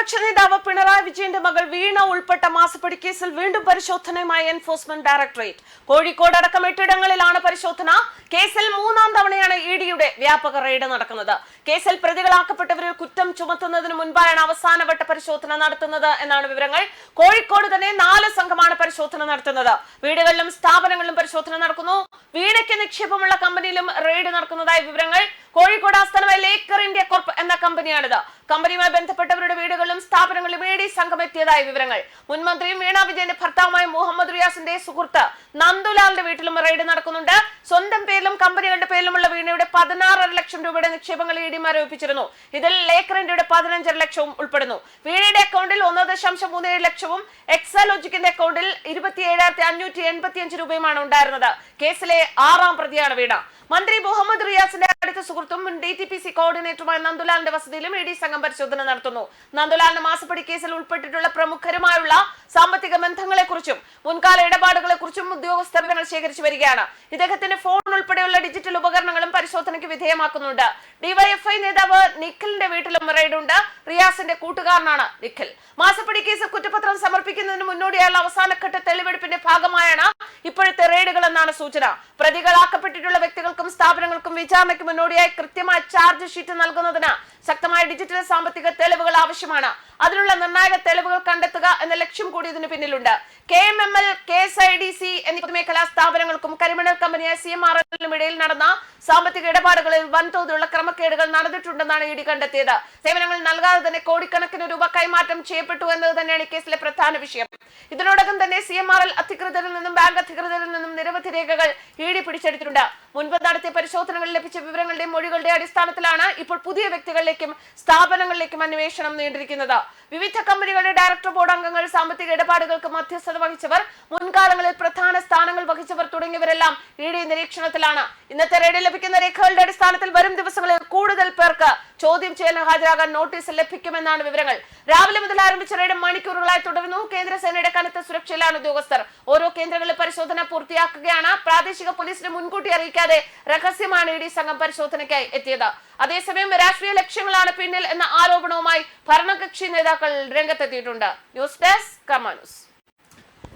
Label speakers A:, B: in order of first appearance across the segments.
A: പ്രതിപക്ഷ നേതാവ് പിണറായി വിജയന്റെ മകൾ വീണ ഉൾപ്പെട്ട മാസപ്പടി കേസിൽ വീണ്ടും പരിശോധനയുമായി എൻഫോഴ്സ്മെന്റ് ഡയറക്ടറേറ്റ്. കോഴിക്കോട് അടക്കം 8 ഇടങ്ങളിലാണ് പരിശോധന. കേസിൽ 3-ാം തവണയാണ് ഇഡിയുടെ വ്യാപക റെയ്ഡ് നടക്കുന്നത്. കേസിൽ പ്രതികളാക്കപ്പെട്ടവരിൽ കുറ്റം ചുമത്തുന്നതിന് മുൻപായാണ് അവസാനവട്ട പരിശോധന നടത്തുന്നത് എന്നാണ് വിവരങ്ങൾ. കോഴിക്കോട് തന്നെ 4 സംഘമാണ് പരിശോധന നടത്തുന്നത്. വീടുകളിലും സ്ഥാപനങ്ങളിലും പരിശോധന നടക്കുന്നു. വീണയ്ക്ക് നിക്ഷേപമുള്ള കമ്പനിയിലും റെയ്ഡ് നടക്കുന്നതായി വിവരങ്ങൾ. കോഴിക്കോട് ആസ്ഥാനമായ ലേക്കർ ഇന്ത്യ കോർപ്പ് എന്ന കമ്പനിയാണിത്. കമ്പനിയുമായി ബന്ധപ്പെട്ടവരുടെ വീടുകളിലും സ്ഥാപനങ്ങളിലും ഇഡി സംഘം എത്തിയതായി വിവരങ്ങൾ. മുൻമന്ത്രിയും വീണ വിജയന്റെ ഭർത്താവുമായ മുഹമ്മദ് റിയാസിന്റെ സുഹൃത്ത് നന്ദുലാലിന്റെ വീട്ടിലും റെയ്ഡ് നടക്കുന്നുണ്ട്. സ്വന്തം പേരിലും കമ്പനികളുടെ പേരിലുമുള്ള വീണയുടെ 16.5 ലക്ഷം രൂപയുടെ നിക്ഷേപങ്ങൾ ഇഡി മരവിപ്പിച്ചിരുന്നു. ഇതിൽ ലേക്കർ ഇന്ത്യയുടെ 15.5 ലക്ഷവും ഉൾപ്പെടുന്നു. വീണയുടെ അക്കൗണ്ടിൽ 1.37 ലക്ഷവും എക്സാലോജിക്കിന്റെ അക്കൗണ്ടിൽ 27,585 രൂപയുമാണ് ഉണ്ടായിരുന്നത്. കേസിലെ 6-ാം പ്രതിയാണ് വീണ. മന്ത്രി മുഹമ്മദ് റിയാസിന്റെ അടുത്ത സുഹൃത്തും മുൻ DTPC കോർഡിനേറ്ററുമായ നന്ദുലാലിന്റെ വസതിയിലും ഇഡി സംഘം പരിശോധന നടത്തുന്നു. നന്ദുലാലിന് മാസപ്പടി കേസിൽ ഉൾപ്പെട്ടിട്ടുള്ള പ്രമുഖരുമായുള്ള സാമ്പത്തിക ബന്ധങ്ങളെക്കുറിച്ചും മുൻകാല ഇടപാടുകളെക്കുറിച്ചും ഉദ്യോഗസ്ഥർ ശേഖരിച്ചു വരികയാണ്. ഇദ്ദേഹത്തിന്റെ ഫോൺ ഉൾപ്പെടെയുള്ള ഡിജിറ്റൽ ഉപകരണങ്ങളും പരിശോധനയ്ക്ക് വിധേയമാക്കുന്നുണ്ട്. ഡിവൈഎഫ്ഐ നേതാവ് നിഖിലിന്റെ വീട്ടിലും റെയ്ഡുണ്ട്. റിയാസിന്റെ കൂട്ടുകാരനാണ് നിഖിൽ. മാസപ്പടി കേസ് കുറ്റപത്രം സമർപ്പിക്കുന്നതിന് മുന്നോടിയായുള്ള അവസാനഘട്ട തെളിവെടുപ്പിന്റെ ഭാഗമായാണ് ഇപ്പോഴത്തെ റെയ്ഡുകൾ എന്നാണ് സൂചന. പ്രതികളാക്കപ്പെട്ടിട്ടുള്ള വ്യക്തികൾക്കും സ്ഥാപനങ്ങൾക്കും വിചാരണയ്ക്ക് മുന്നോടിയായി കൃത്യമായ ചാർജ് ഷീറ്റ് നൽകുന്നതിന് ശക്തമായ ഡിജിറ്റൽ സാമ്പത്തിക തെളിവുകൾ ആവശ്യമാണ്. അതിനുള്ള നിർണായക തെളിവുകൾ കണ്ടെത്തുക എന്ന ലക്ഷ്യം കൂടി ഇതിന് പിന്നിലുണ്ട്. KMML, KSIDC എന്നീ പൊതുമേഖലാ സ്ഥാപനങ്ങൾക്കും കരിമണൽ കമ്പനിയായ CMRL-നും ഇടയിൽ നടന്ന സാമ്പത്തിക ഇടപാടുകളിൽ വൻതോതിലുള്ള ക്രമക്കേടുകൾ നടന്നിട്ടുണ്ടെന്നാണ് ഇഡി കണ്ടെത്തിയത്. സേവനങ്ങൾ നൽകാതെ തന്നെ കോടിക്കണക്കിന് രൂപ കൈമാറ്റം ചെയ്യപ്പെട്ടു എന്നത് തന്നെയാണ് ഈ കേസിലെ പ്രധാന വിഷയം. ഇതിനോടകം തന്നെ CMRL അധികൃതരിൽ നിന്നും ബാങ്ക് അധികൃതരിൽ നിന്നും നിരവധി രേഖകൾ ഇഡി പിടിച്ചെടുത്തിട്ടുണ്ട്. മുൻപ് നടത്തിയ പരിശോധനകളിൽ ലഭിച്ച വിവരങ്ങളുടെയും മൊഴികളുടെ അടിസ്ഥാനത്തിലാണ് ഇപ്പോൾ പുതിയ വ്യക്തികളിലേക്കും സ്ഥാപനങ്ങളിലേക്കും അന്വേഷണം നീണ്ടിരിക്കുന്നത്. വിവിധ കമ്പനികളുടെ ഡയറക്ടർ ബോർഡ് അംഗങ്ങൾ, സാമ്പത്തിക ഇടപാടുകൾക്ക് മധ്യസ്ഥത വഹിച്ചവർ, മുൻകാലങ്ങളിൽ പ്രധാന സ്ഥാനങ്ങൾ വഹിച്ചവർ തുടങ്ങിയവരെല്ലാം ഇഡി നിരീക്ഷണത്തിലാണ്. ഇന്നത്തെ റെയ്ഡിൽ ലഭിക്കുന്ന രേഖകളുടെ അടിസ്ഥാനത്തിൽ വരും ദിവസങ്ങളിൽ കൂടുതൽ പേർക്ക് ചോദ്യം ചെയ്യലിന് ഹാജരാകാൻ നോട്ടീസ് ലഭിക്കുമെന്നാണ് വിവരങ്ങൾ. രാവിലെ മുതൽ ആരംഭിച്ച റെയ്ഡ് മണിക്കൂറുകളായി തുടരുന്നു. കേന്ദ്രസേനയുടെ കനത്ത സുരക്ഷയിലാണ് ഉദ്യോഗസ്ഥർ. ഓരോ കേന്ദ്രങ്ങളിലും പരിശോധന പൂർത്തിയാക്കുകയാണ്. പ്രാദേശിക പോലീസിനെ മുൻകൂട്ടി അറിയിക്കാതെ രഹസ്യമാണ് ഇഡി സംഘം പരിശോധനയ്ക്കായി എത്തിയത്. അതേസമയം രാഷ്ട്രീയ ലക്ഷ്യങ്ങളാണ് പിന്നിൽ എന്ന ആരോപണവുമായി ഭരണകക്ഷി നേതാക്കൾ രംഗത്തെത്തിയിട്ടുണ്ട്. ന്യൂസ് ഡെസ്ക് കർമ്മ ന്യൂസ്.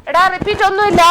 A: എടാ റിപ്പീറ്റ് ഒന്നുമില്ല.